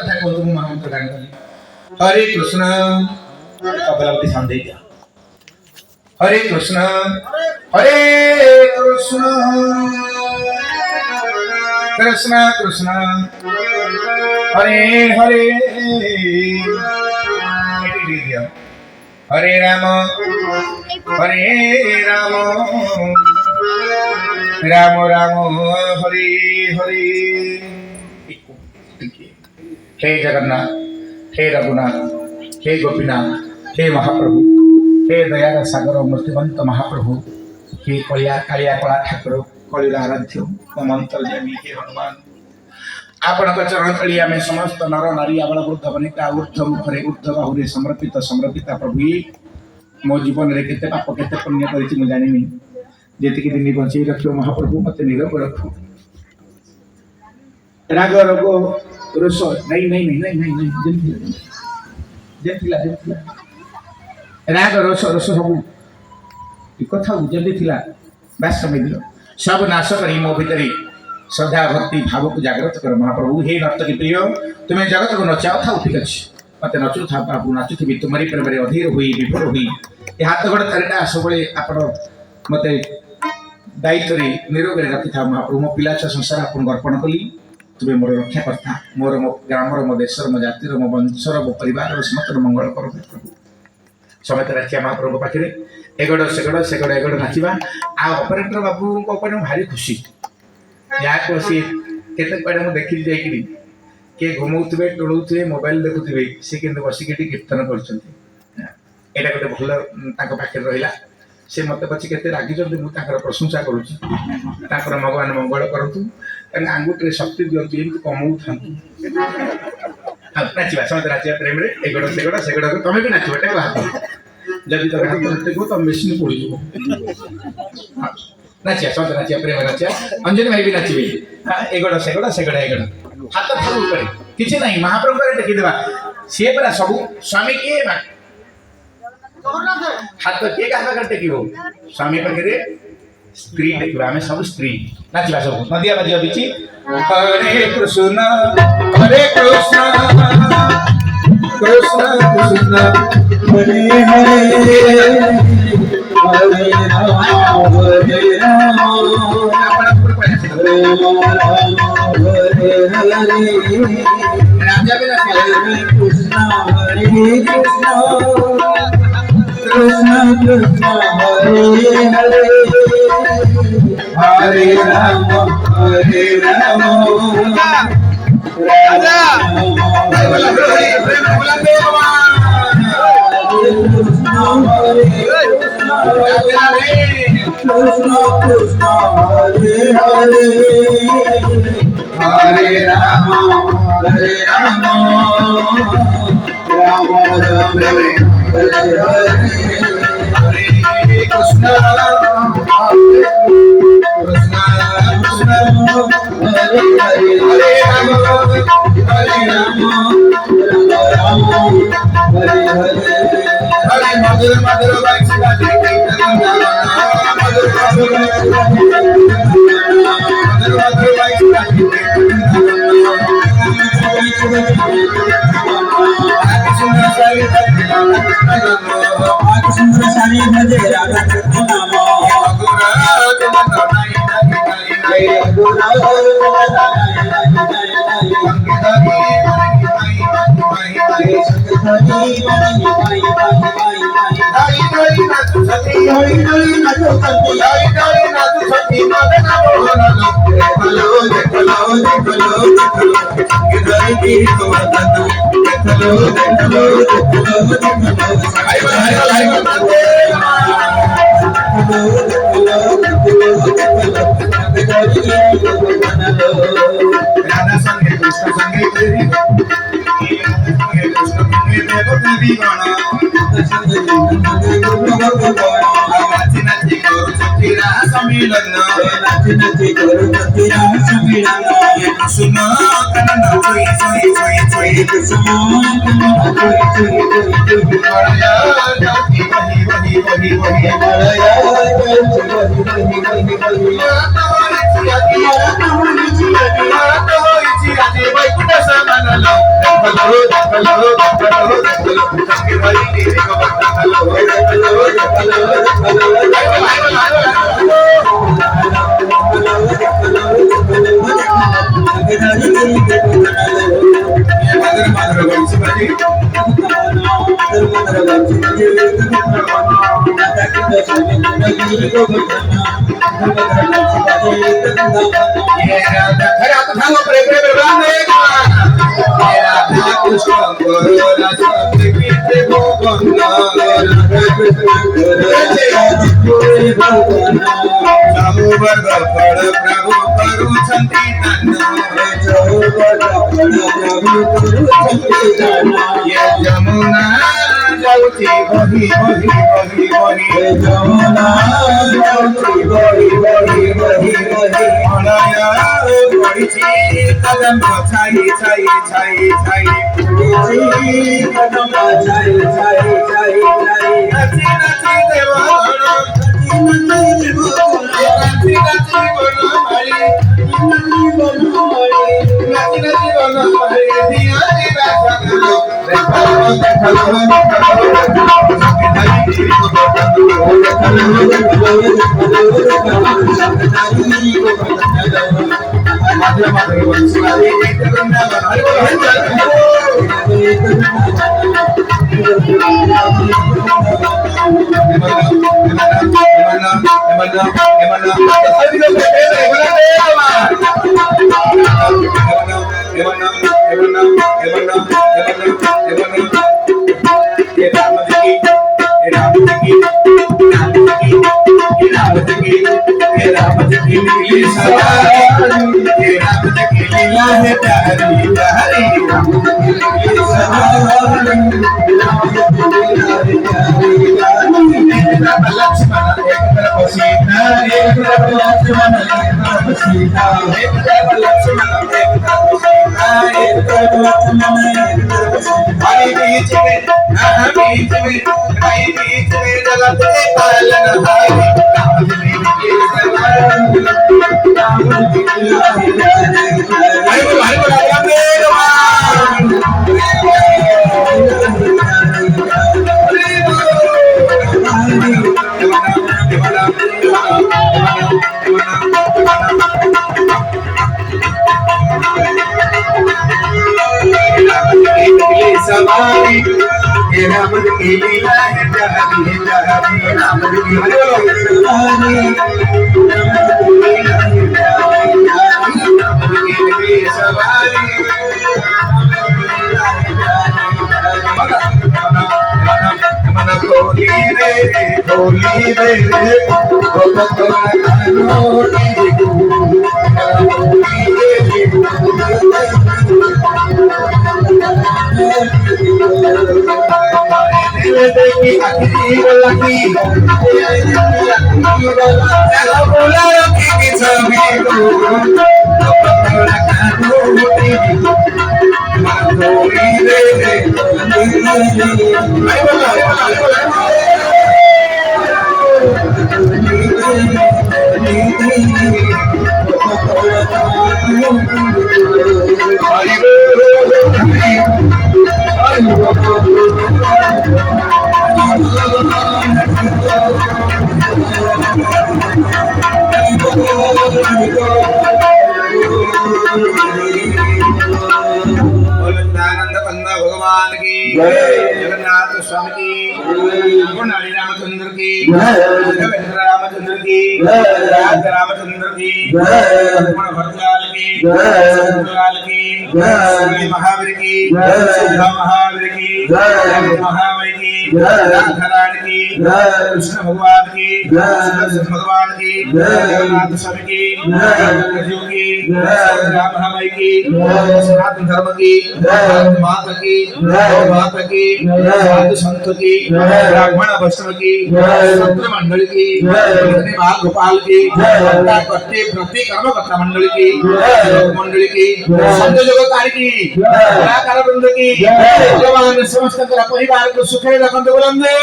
कथा कहतु महामंत्र गान कली हरे कृष्ण कबलावती साउंड दे दिया हरे कृष्ण कृष्ण कृष्ण हरे हरे हरे राम राम राम हरे हरे। हे जगन्नाथ हे रघुनाथ हे गोपीनाथ हे महाप्रभु हे दयार सागर मूर्तिवंत महाप्रभु हे कलिया कालिया कला ठाकुर कलिर आराध्य मंत्रजामी हे हनुमान आपण चरण तली आम समस्त नर नारी आबाल वृद्ध वनिता ऊर्ध्व मुखरे ऊर्ध्व बाहुरे समर्पित समर्पिता प्रभु मो जीवन में केते पाप केते पुण्य करिछि मु जानिनी जेतिकी दिन बंचई रखियो महाप्रभु मते निरोग रखो राग रोग रोष नहीं नहीं नहीं नहीं नहीं जेतिला राग रोष रोष सब कथा जल्दी थिला बास समय दिलो सब नाश करी मो भितरी श्रद्धा भक्ति भाव को जागृत कर महाप्रभु हे नर्तकी प्रिय तुम्हें जगत को नचाओ था ठीक अच्छे मत नचु था बाबू नाचुथी तुम्हारी प्रेम अधीर हुई विभोर हुई हाथ गोड़ तारिटा सब आपण मत दायित्व निरोग रखी था महाप्रभु मो पिला छुआ संसार आपन अर्पण कली तुम्हें मोर रक्षा करता मोर मो ग्रामर मो देशर मो जातिर मो वंशर मो परिवार समस्त मंगल कर प्रभु समेत राखिया महाप्रभु पाखे एगड़ सेगड़ सेगड़ एगड़ नाचवा आ ऑपरेटर बाबू भारी खुशी या को सी केते पड़े मु देखि जाइकि के घुमौथबे टोलौथबे मोबाइल देखुथबे से केंद बसिक कीर्तन करछन्ती एटा गोटे भल ताको पाखे रहिला से मते पछि केते रागी जल्दी मु ताकर प्रशंसा करूची ताकर भगवान मंगल करतु ताके आंगुठे शक्ति दियंतु एमि कमौ थांतु नाचिबा समत नाचिबा प्रेम रे एगड़ सेगड़ तमे भी नाचिबा टा हाथ जल्दी तो हाथ उठते को तो मशीन पड़ी जीवो नाचिया समत नाचिया प्रेम नाचिया अंजनी भाई भी नाचिबे एगड़ सेगड़ हाथ थारू करे किछि नहीं महाप्रभु रे देखि देबा से परा सब स्वामी के हाथ के का कर टेकिबो स्वामी पाखे स्त्री देखिबा हमें सब स्त्री नाचिबा सब नदिया बाजिया बिची हरे कृष्ण कृष्ण कृष्ण हरे हरे हरे राम हरे राम हरे हरे राजा भी हरे कृष्ण कृष्ण कृष्ण हरे हरे हरे राम राजा कृष्ण कृष्ण हरे हरे हरे राम राम राम हरे कृष्ण कृष्ण हरे हरे हरे राम हरे हरे हरे मधुर मधुर वंशिका सुंदर सारी भजे राधा नाम राधा संगे कृष्ण संगे नाची नाची करू सुन यमुना जाऊची बही बही बही बही यमुना जाऊची बही बही बही बही मनया पडिछि कदम छाई छाई छाई छाई कदम छाई छाई छाई छाई नाची नाची देवा नाची नाची देवा नाची नाची बोलो मारी नाची बोलो मारी नाची नाची बोलो मारी दिया दिया सगलो जगन्नाथ स्वामी की गुणाली रामचंद्र की रविंद्र रामचंद्र की राज रामचंद्र की गुण भरतलाल की लाल की श्री महावीर की सुधा महावीर की महामय की राधारानी की कृष्ण भगवान की कृष्ण भगवान की जगन्नाथ स्वामी की जी की राम महामय की सनातन धर्म की माता की माता की साधु संत की ब्राह्मण वैष्णव की संत मंडली की बाल गोपाल की करते प्रति कर्मकर्ता मंडली की मंडली की संत जगतारी की कलाकार वृंद की भगवान समस्त परिवार को सुखे रखते बुलंदे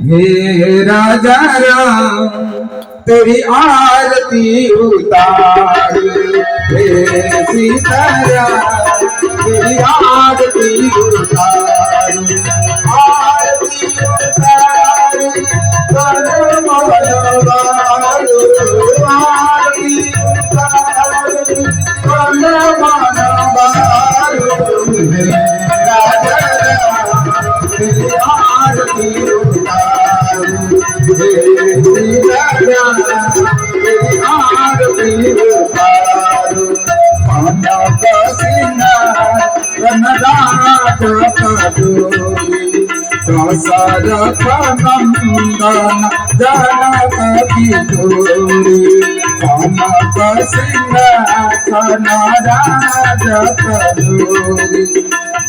हे राजा राम तेरी आरती उतार हे सीताराम तेरी आरती उतार आरती उतार कर मनवारू आरती उतार कर मनवारू राजा तेरी आरती उतार हे सीताराम तेरी आरती उतार पाना पसीना रनराज कदोरी दशरथ नंदन जनक किशोरी पाना पसीना रनराज कदोरी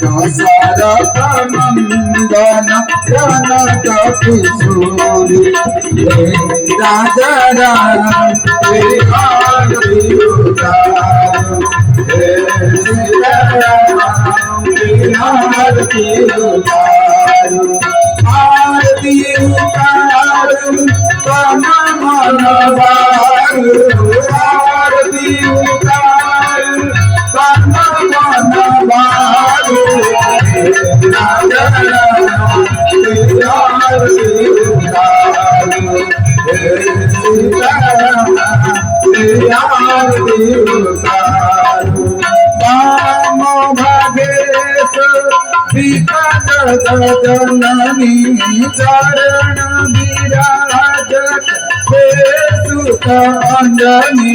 दशरथ नंदन जनक किशोरी राजा राम तेरी आरती उतार हे सीताराम तेरी आरती उतार आरती उतार कन मनवारू आरती उतार कन मनवारू राजा राम तेरी आरती उतार हे सीताराम तेरी आरती उतार राम भागेश सीता जननी चरण विराज हे सुत अंजनी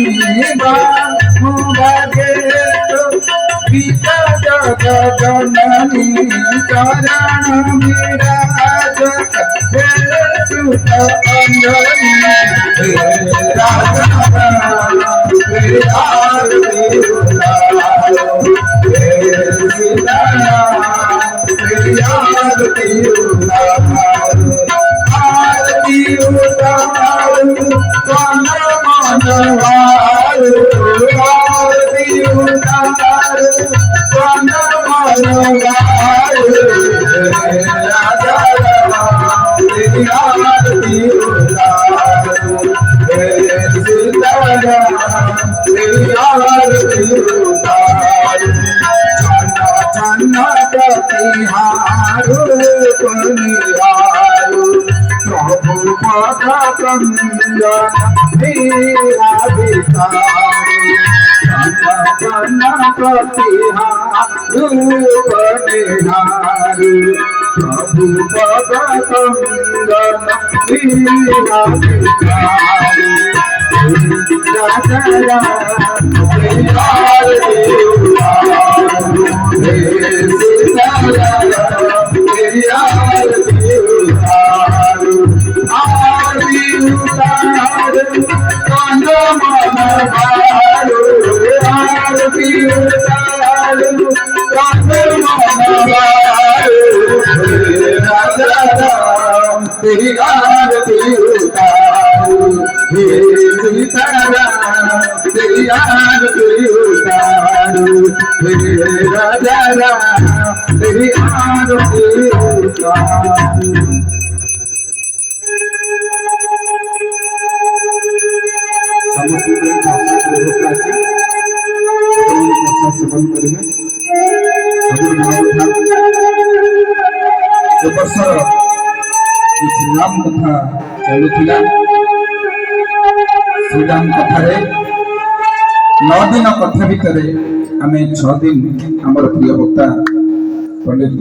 राम भागेश सीता जननी चरण विराज हे सुत अंजनी राजा तेरी आरती उतार हे सीताराम तेरी आरती उतार आरती उतार कन मनवारू आरती उतार कन मनवारू राजा तेरी आरती उतार हे सीताराम तेरी आरती उतार छन्ना प्रतिहारू पनिहारू प्रभु पद कंगन वीराभिसारू छन्ना प्रतिहारू पनिहारू प्रभु पद कंगन वीराभिसारू राजा राम तेरी आरती उतार हे सीताराम तेरी आरती उतार आरती उतार कन मनवारू आरती उतार कन मनवारू राजा राम तेरी आरती उतार हे सीताराम तेरी आरती उतार हे राजा राम तेरी आरती उतार समस्त सेवन करेंगे श्रीराम कथा चलुला श्रीराम कथार 9 दिन कथा भितर आम 6 दिन आमर प्रिय वक्ता पंडित